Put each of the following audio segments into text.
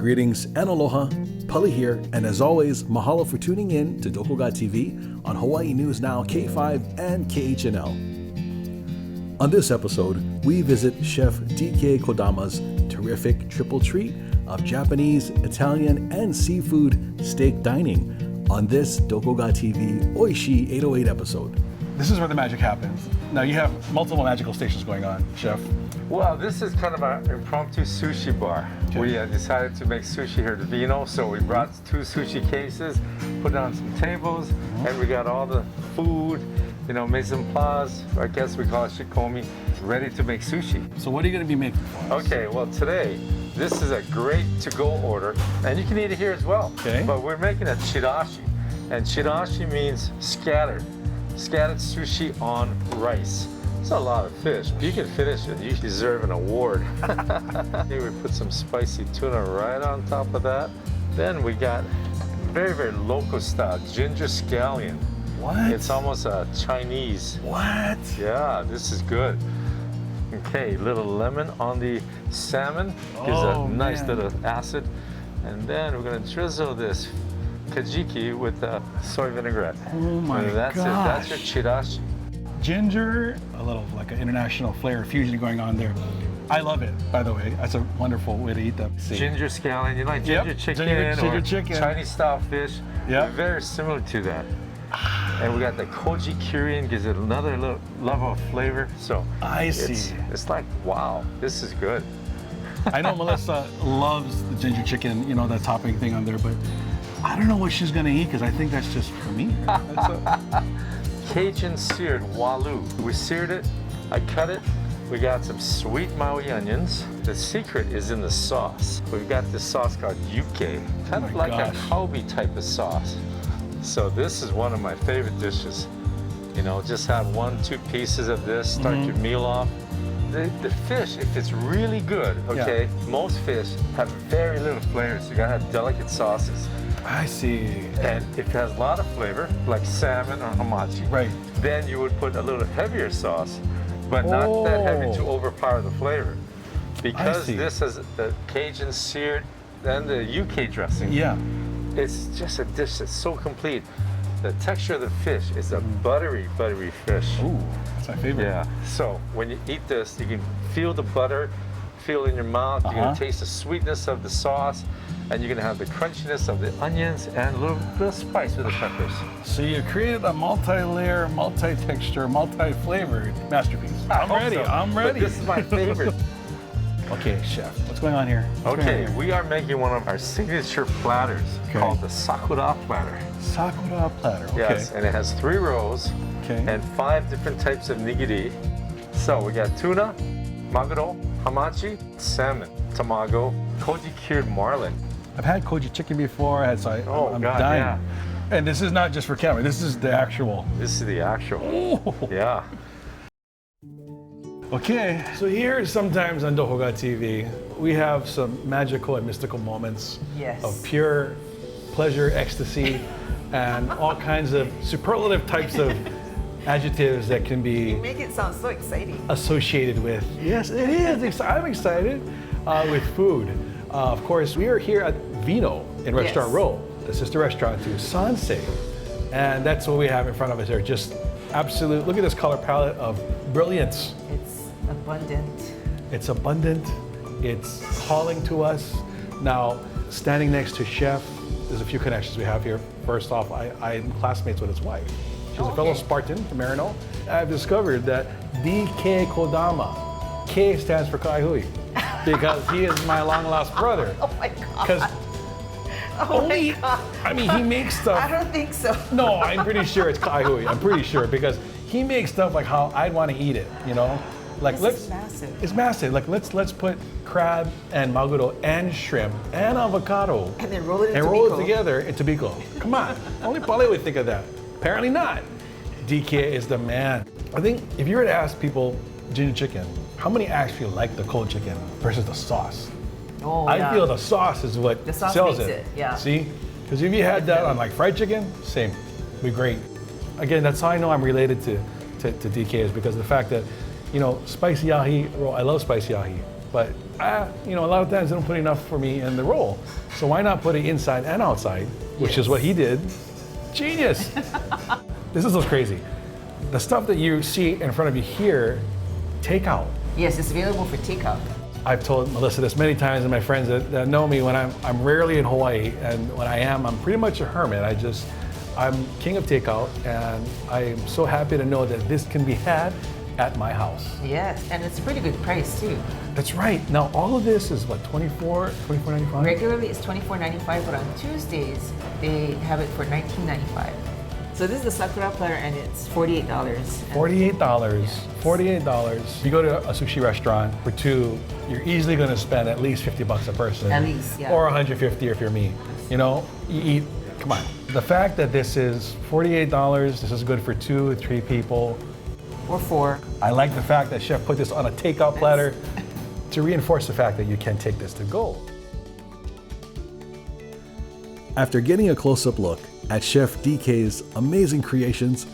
Greetings and aloha, Pali here, and as always, mahalo for tuning in to Doko Ga TV on Hawaii News Now K5 and KHNL. On this episode, we visit Chef DK Kodama's terrific triple treat of Japanese, Italian, and seafood steak dining on this Doko Ga TV Oishii 808 episode. This is where the magic happens. Now you have multiple magical stations going on, Chef. Well, this is kind of an impromptu sushi bar. Okay. We decided to make sushi here at Vino, so we brought 2 sushi cases, put it on some tables, and we got all the food, you know, mise en place, I guess we call it shikomi, ready to make sushi. So what are you going to be making for us? Okay, well today, this is a great to-go order, and you can eat it here as well. Okay. But we're making a chirashi, and chirashi means scattered sushi on rice. It's a lot of fish. If you can finish it, you deserve an award. Here we put some spicy tuna right on top of that. Then we got very, very local style ginger scallion. What? It's almost a Chinese. What? Yeah, this is good. Okay, little lemon on the salmon. Gives a nice little acid. And then we're gonna drizzle this kajiki with soy vinaigrette. Oh my gosh. That's it, that's your chirashi. Ginger, a little like an international flair fusion going on there. I love it, by the way. That's a wonderful way to eat that. Ginger scallion, you like ginger chicken ginger or chicken. Chinese style fish. Yeah. Very similar to that. And we got the koji curry, gives it another little level of flavor. So I see. It's like, wow, this is good. I know Melissa loves the ginger chicken, you know, that topping thing on there, but I don't know what she's gonna eat because I think that's just for me. Cajun seared walu. We seared it, I cut it. We got some sweet Maui onions. The secret is in the sauce. We've got this sauce called yuke, kind of like a Kobe type of sauce. So this is one of my favorite dishes. You know, just have 1-2 pieces of this, start your meal off. The fish, if it's really good, okay, most fish have very little flavor, so you gotta have delicate sauces. I see. And if it has a lot of flavor, like salmon or hamachi, then you would put a little heavier sauce, but not that heavy to overpower the flavor. Because this has the Cajun seared and the UK dressing. Yeah. It's just a dish that's so complete. The texture of the fish is a buttery, buttery fish. Ooh, that's my favorite. Yeah. So when you eat this, you can feel the butter, feel it in your mouth. You're gonna taste the sweetness of the sauce, and you're gonna have the crunchiness of the onions and a little bit of spice with the peppers. So you created a multi-layer, multi-texture, multi-flavored masterpiece. I'm ready. But this is my favorite. Okay, Chef, what's going on here? We are making one of our signature platters called the Sakura platter. Sakura platter, Yes, and it has 3 rows and 5 different types of nigiri. So we got tuna, maguro, hamachi, salmon, tamago, koji cured marlin. I've had koji chicken before, I'm dying. Yeah. And this is not just for camera, this is the actual. This is the actual, yeah. Okay, so here sometimes on Doko Ga TV, we have some magical and mystical moments of pure pleasure, ecstasy, and all kinds of superlative types of adjectives that can be You make it sound so exciting. associated with. Yes, it is. I'm excited with food. Of course, we are here at Vino in Restaurant Row, the sister restaurant to Sansei. And that's what we have in front of us here. Just absolute, look at this color palette of brilliance. It's abundant. It's abundant. It's calling to us. Now, standing next to Chef, there's a few connections we have here. First off, I'm classmates with his wife. She's a fellow Spartan from Marino. I've discovered that DK Kodama, K stands for Kaihui, because he is my long lost brother. Oh my God. Because my God. I mean, he makes stuff. I don't think so. No, I'm pretty sure it's Kaihui. I'm pretty sure because he makes stuff like how I'd want to eat it, you know? Like This is massive. It's massive. Like let's put crab and maguro and shrimp and avocado And then roll it in and roll it together in tobiko. Come on, only Pali would think of that. Apparently not. DK is the man. I think if you were to ask people ginger chicken, how many actually like the cold chicken versus the sauce? I feel the sauce is what sells it. Yeah. See? Because if you had that on like fried chicken, same, be great. Again, that's how I know I'm related to DK is because of the fact that, you know, spicy ahi roll, I love spicy ahi, but you know, a lot of times they don't put enough for me in the roll. So why not put it inside and outside, which is what he did. Genius. This is what's crazy. The stuff that you see in front of you here, takeout. Yes, it's available for takeout. I've told Melissa this many times, and my friends that know me, when I'm rarely in Hawaii, and when I am, I'm pretty much a hermit. I'm king of takeout, and I'm so happy to know that this can be had at my house. Yes, and it's a pretty good price too. That's right. Now all of this is what, $24.95? Regularly it's $24.95, but on Tuesdays they have it for $19.95. So this is the sakura platter, and it's $48. $48. $48. You go to a sushi restaurant for two, you're easily going to spend at least $50 a person. At least, yeah. Or $150 if you're me. You know, you eat. Come on. The fact that this is $48, this is good for 2 or 3 people. Or 4. I like the fact that Chef put this on a takeout platter to reinforce the fact that you can take this to go. After getting a close-up look at Chef DK's amazing creations,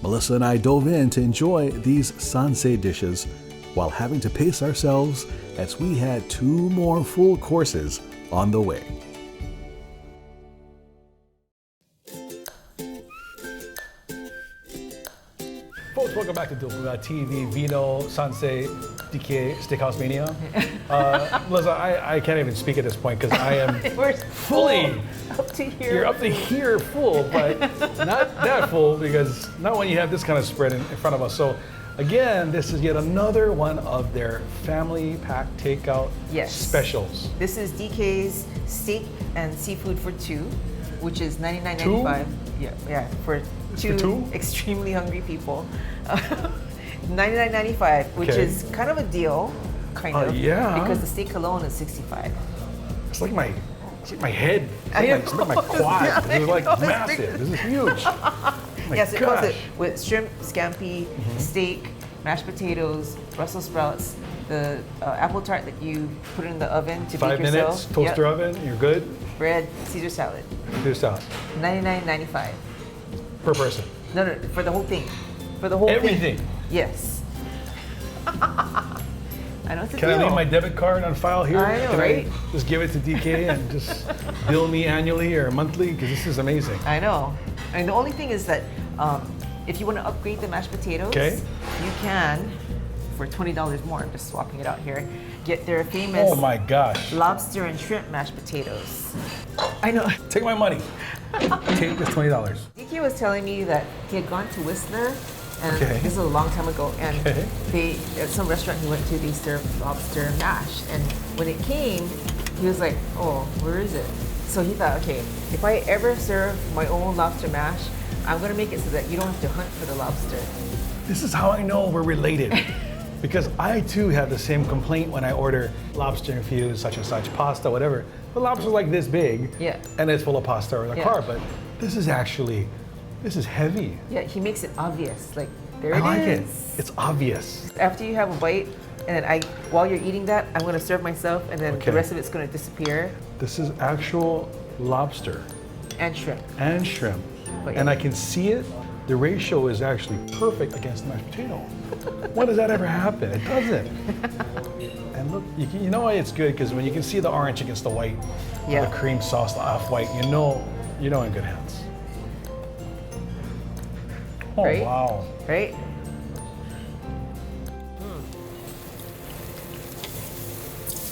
Melissa and I dove in to enjoy these Sansei dishes while having to pace ourselves as we had 2 more full courses on the way. Folks, welcome back to DokoGaTV, Vino, Sansei, DK, Steakhouse Mania. Melissa, I can't even speak at this point because I am fully up to here. You're up to here full, but not that full, because not when you have this kind of spread in front of us. So again, this is yet another one of their family pack takeout specials. This is DK's steak and seafood for 2, which is $99.95. Yeah, for two extremely hungry people. $99.95, which is kind of a deal, yeah. because the steak alone is $65. It's like my head. It's like my quad. This is like massive. This is huge. Yes, it comes with shrimp, scampi, steak, mashed potatoes, Brussels sprouts, the apple tart that you put in the oven to 5 bake yourself. 5 minutes, toaster oven, you're good. Bread, Caesar salad. Caesar salad. $99.95. Per person. No, for the whole thing. For the whole Everything. Yes. I know it's a Can deal. I leave my debit card on file here? I know, Can right? I just give it to DK and just bill me annually or monthly? Because this is amazing. I know. And the only thing is that if you want to upgrade the mashed potatoes, you can, for $20 more, I'm just swapping it out here, get their famous lobster and shrimp mashed potatoes. I know. Take my money. Take this $20. DK was telling me that he had gone to Whistler, and this is a long time ago, and they, at some restaurant he went to, they served lobster mash, and when it came, he was like, oh, where is it? So he thought, okay, if I ever serve my own lobster mash, I'm gonna make it so that you don't have to hunt for the lobster. This is how I know we're related. Because I too have the same complaint when I order lobster infused such and such pasta, whatever. The lobster's like this big, and it's full of pasta in the car, but this is actually, this is heavy. Yeah, he makes it obvious, like, there I like it it. is. It's obvious. After you have a bite, and then while you're eating that, I'm gonna serve myself, and then the rest of it's gonna disappear. This is actual lobster. And shrimp. And shrimp. And I can see it. The ratio is actually perfect against the mashed potato. When does that ever happen? It doesn't. And look, you know why it's good? Because when you can see the orange against the white, the cream sauce, the off-white, you know in good hands. Oh, wow. Right?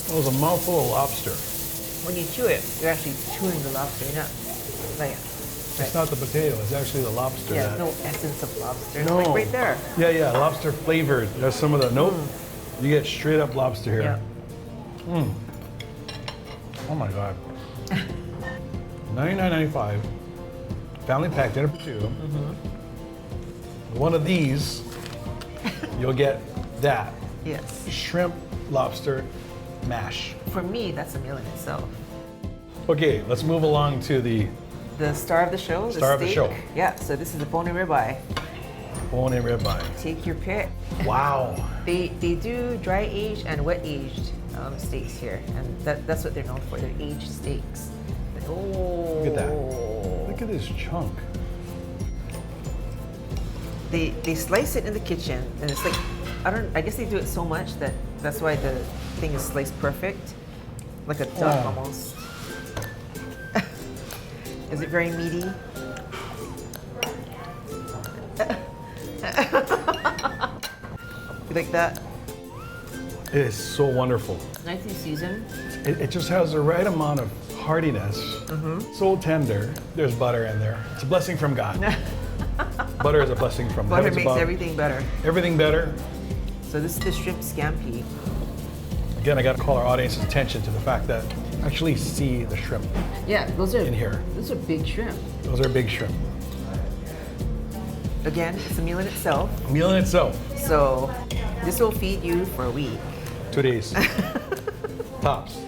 It was a mouthful of lobster. When you chew it, you're actually chewing the lobster, you're not like It's not the potato, it's actually the lobster. Yeah, no essence of lobster. No. Like right there. Yeah, lobster flavored. There's some of the, you get straight up lobster here. Yeah. Oh my God. $99.95, family pack dinner for 2. One of these, you'll get that. Yes. Shrimp, lobster, mash. For me, that's a meal in itself. Okay, let's move along to the star of the show, Star of the show. Yeah, so this is the bone and ribeye. Bone and ribeye. Take your pick. Wow. They do dry aged and wet aged steaks here, and that's what they're known for. They're aged steaks. Oh. Look at that. Look at this chunk. They slice it in the kitchen, and it's like, I guess they do it so much that's why the Everything is sliced perfect, like a duck almost. Is it very meaty? You like that? It is so wonderful. Nicely seasoned. It just has the right amount of heartiness. So tender. There's butter in there. It's a blessing from God. Butter is a blessing from God. Butter makes everything better. Everything better. So this is the shrimp scampi. Again, I got to call our audience's attention to the fact that actually see the shrimp. Yeah, those are in here. Those are big shrimp. Those are big shrimp. Again, it's a meal in itself. A meal in itself. So this will feed you for a week. 2 days. Tops.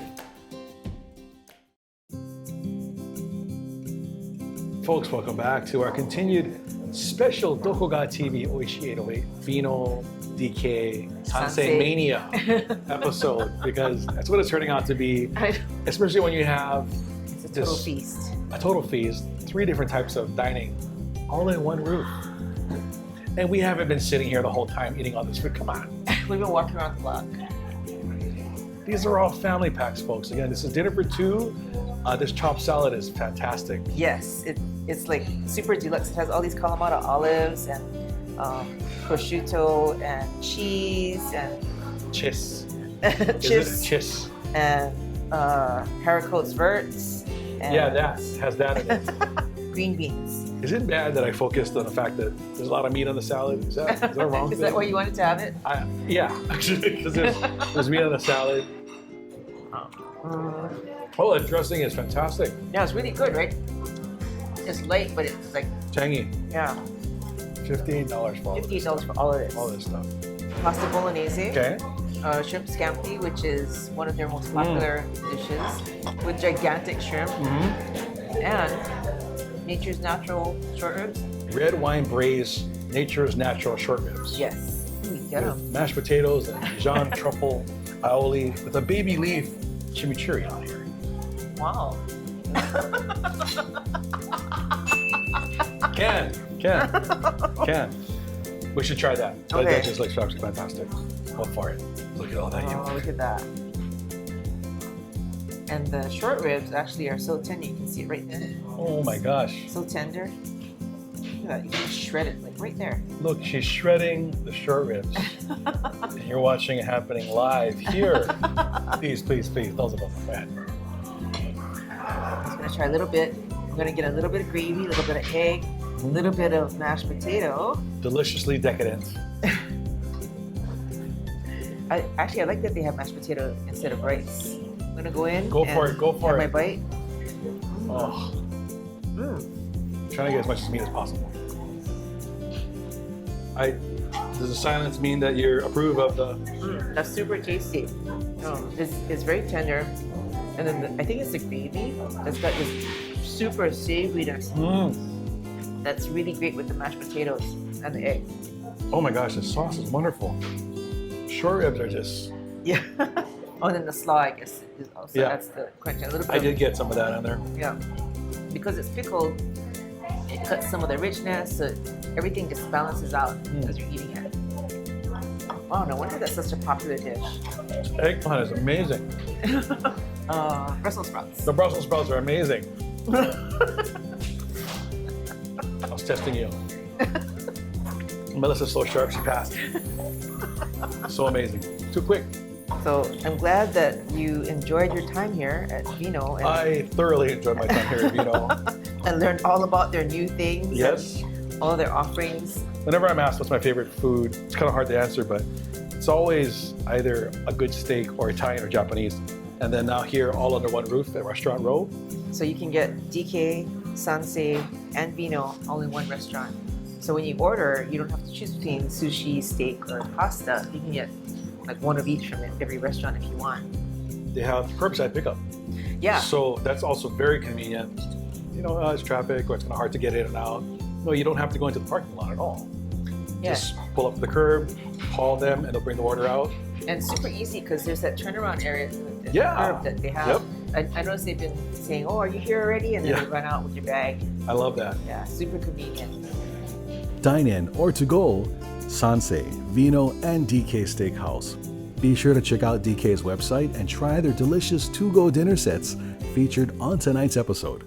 Folks, welcome back to our continued special Doko Ga TV Oishii 808 Vino DK Sansei Mania episode, because that's what it's turning out to be. Especially when you have It's a total feast. A total feast, 3 different types of dining, all in one roof. And we haven't been sitting here the whole time eating all this food. Come on. We've been walking around the block. These are all family packs, folks. Again, this is dinner for 2. This chopped salad is fantastic. Yes, it's like super deluxe. It has all these Kalamata olives and prosciutto and cheese and Cheese. cheese Cheese. and haricots verts. And Yeah, that has that in it. green beans. Is it bad that I focused on the fact that there's a lot of meat on the salad? Is that wrong? Is that why you wanted to have it? Yeah, actually, because there's meat on the salad. Oh, the dressing is fantastic. Yeah, it's really good, right? It's light, but it's like, Changy. yeah, $15 for all of this. $58 for all of this. All this stuff. Pasta bolognese. Okay. Shrimp scampi, which is one of their most popular dishes, with gigantic shrimp and nature's natural short ribs. Red wine braised nature's natural short ribs. Yes, we get them. Mashed potatoes and Dijon truffle aioli with a baby leaf chimichurri on here. Wow. Can. We should try that. Okay. That just looks absolutely fantastic. Go for it. Look at all that Oh, look at that. And the short ribs actually are so tender. You can see it right there. Oh my gosh. So tender. Look at that. You can shred it like right there. Look, she's shredding the short ribs. And you're watching it happening live here. Please, please, please. Those of us are fan. I'm just gonna try a little bit. I'm gonna get a little bit of gravy, a little bit of egg, a little bit of mashed potato. Deliciously decadent. I like that they have mashed potato instead of rice. I'm gonna go in. Go for it. Go for have it. my bite. Oh. Trying to get as much meat as possible. Does the silence mean that you approve of the? That's super tasty. It's very tender, and then I think it's the gravy that's got this super savoriness. That's really great with the mashed potatoes and the egg. Oh my gosh, the sauce is wonderful. Short ribs are just. Yeah. Oh, and then the slaw, I guess, is also that's the crunch. A little bit. I did get some of that in there. Yeah, because it's pickled, it cuts some of the richness, so everything just balances out as you're eating it. Wow, no wonder that's such a popular dish. Eggplant is amazing. Brussels sprouts. The Brussels sprouts are amazing. I was testing you. Melissa's so sharp, she passed. So amazing. Too quick. So I'm glad that you enjoyed your time here at Vino. And I thoroughly enjoyed my time here at Vino. and learned all about their new things. Yes. And all their offerings. Whenever I'm asked what's my favorite food, it's kind of hard to answer, but it's always either a good steak or Italian or Japanese. And then now here, all under one roof at Restaurant Row. So you can get DK, Sansei, and Vino all in one restaurant. So when you order, you don't have to choose between sushi, steak, or pasta. You can get like one of each from every restaurant if you want. They have curbside pickup. Yeah. So that's also very convenient. You know, it's traffic or it's kind of hard to get in and out. No, you don't have to go into the parking lot at all. Yeah. Just pull up to the curb, call them, and they'll bring the order out. And super easy because there's that turnaround area at the curb that they have. Yep. I noticed they've been saying, "Oh, are you here already?" And then they run out with your bag. I love that. Yeah, super convenient. Dine in or to go, Sansei, Vino, and DK Steakhouse. Be sure to check out DK's website and try their delicious to-go dinner sets featured on tonight's episode.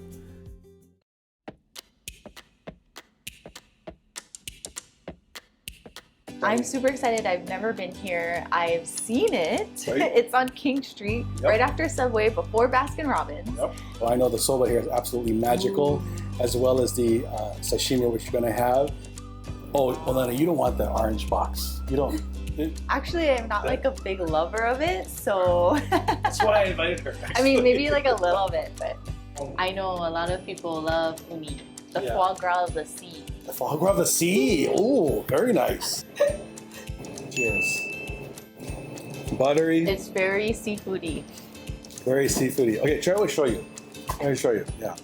I'm super excited. I've never been here. I've seen it. Right. It's on King Street, right after Subway, before Baskin Robbins. Yep. Well, I know the soba here is absolutely magical, as well as the sashimi, which you're going to have. Oh, Elena, you don't want the orange box. You don't. Actually, I'm not like a big lover of it, so. That's why I invited her. I mean, maybe like a little bit, but I know a lot of people love uni, the foie gras of the sea. The foie gras of the sea. Oh, very nice. Cheers. Buttery. It's very seafoody. Very seafoody. Okay, try to show you. Let me show you. Yeah.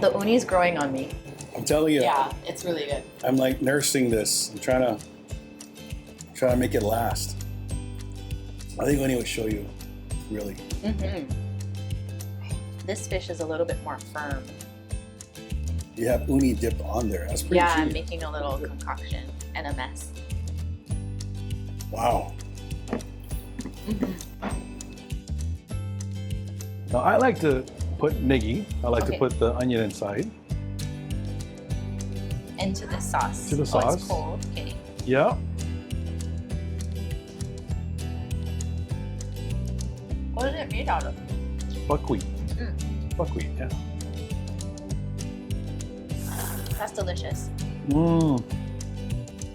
The uni's growing on me. I'm telling you. Yeah, it's really good. I'm like nursing this. I'm trying to make it last. I think uni would show you, really. This fish is a little bit more firm. You have uni dipped on there. That's pretty cheap. I'm making a little concoction and a mess. Wow. Now I like to put niggy. I like to put the onion inside. Into the sauce. To the Oh, sauce. it's cold. Okay. Yeah. What is it made out of? Buckwheat. Buckwheat, yeah. That's delicious. Mmm.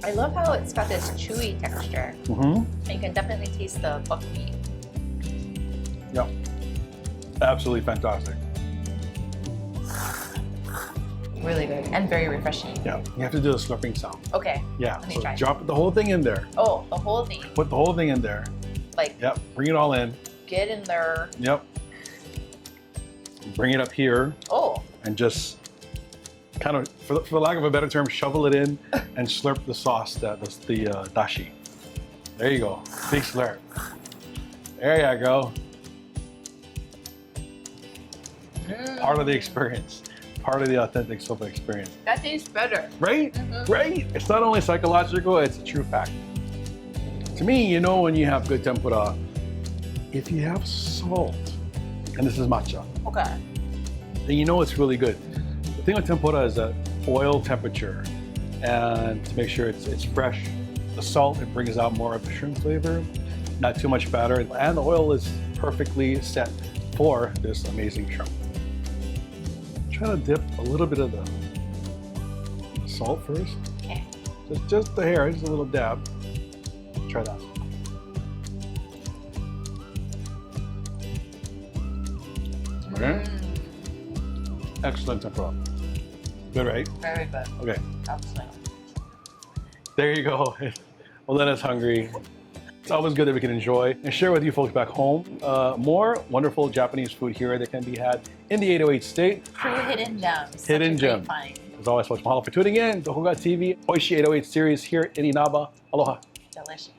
I love how it's got this chewy texture. Mm-hmm. And you can definitely taste the buckwheat. Yep. Absolutely fantastic. Really good and very refreshing. Yeah. You have to do the slurping sound. Okay. Yeah. Let me So try. drop the whole thing in there. Oh, the whole thing. Put the whole thing in there. Like, Yep. Bring it all in. get in there. Yep. Bring it up here Oh, and just kind of, for lack of a better term, shovel it in and slurp the sauce, the dashi. There you go. Big slurp. There you go. Part of the experience. Part of the authentic soba experience. that tastes better. Right? Right? It's not only psychological, it's a true fact. To me, you know when you have good tempura, if you have salt, and this is matcha, Okay. then you know it's really good. The thing with tempura is that oil temperature, and to make sure it's fresh, the salt, it brings out more of the shrimp flavor, not too much batter, and the oil is perfectly set for this amazing shrimp. Try to dip a little bit of the salt first. Okay. Just the hair, just a little dab. Try that. Okay. Excellent tempura. Good, right? Very good. Okay. Excellent. There you go. Well, then it's hungry. It's always good that we can enjoy and share with you folks back home more wonderful Japanese food here that can be had in the 808 state. True hidden gems. Hidden gem. As always, folks, mahalo for tuning in. Doko Ga TV, Oishii 808 series here in Inaba. Aloha. Delicious.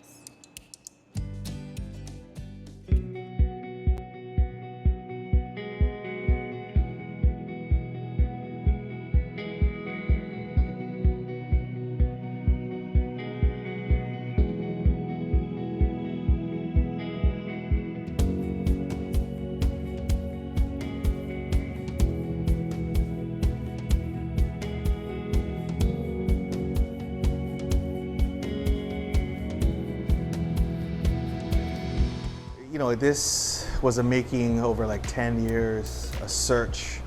You know, this was a making over like 10 years, a search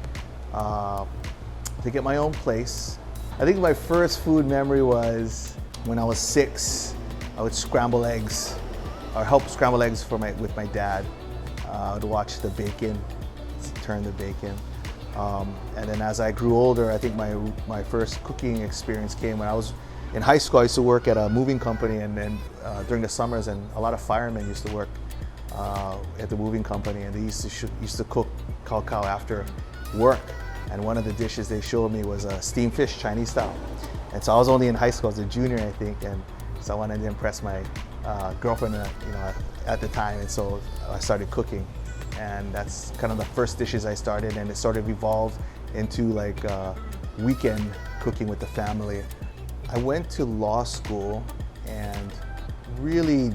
to get my own place. I think my first food memory was when I was 6. I would scramble eggs, or help scramble eggs with my dad. I would watch the bacon, turn the bacon. And then as I grew older, I think my first cooking experience came when I was in high school. I used to work at a moving company, and then during the summers, and a lot of firemen used to work at the moving company, and they used to cook cao after work. And one of the dishes they showed me was steamed fish, Chinese style. And so I was only in high school, I was a junior, I think, and so I wanted to impress my girlfriend, at the time, and so I started cooking. And that's kind of the first dishes I started, and it sort of evolved into like weekend cooking with the family. I went to law school and really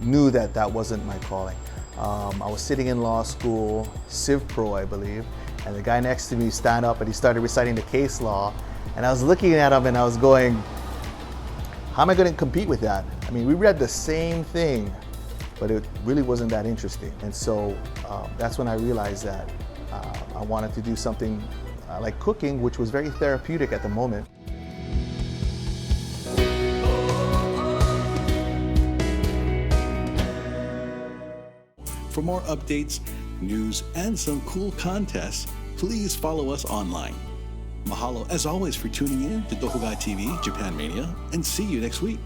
knew that that wasn't my calling. I was sitting in law school, Civ Pro, I believe, and the guy next to me stand up and he started reciting the case law, and I was looking at him and I was going, how am I going to compete with that? I mean, we read the same thing, but it really wasn't that interesting. And so that's when I realized that I wanted to do something like cooking, which was very therapeutic at the moment. For more updates, news, and some cool contests, please follow us online. Mahalo as always for tuning in to Doko Ga TV Japan Mania, and see you next week.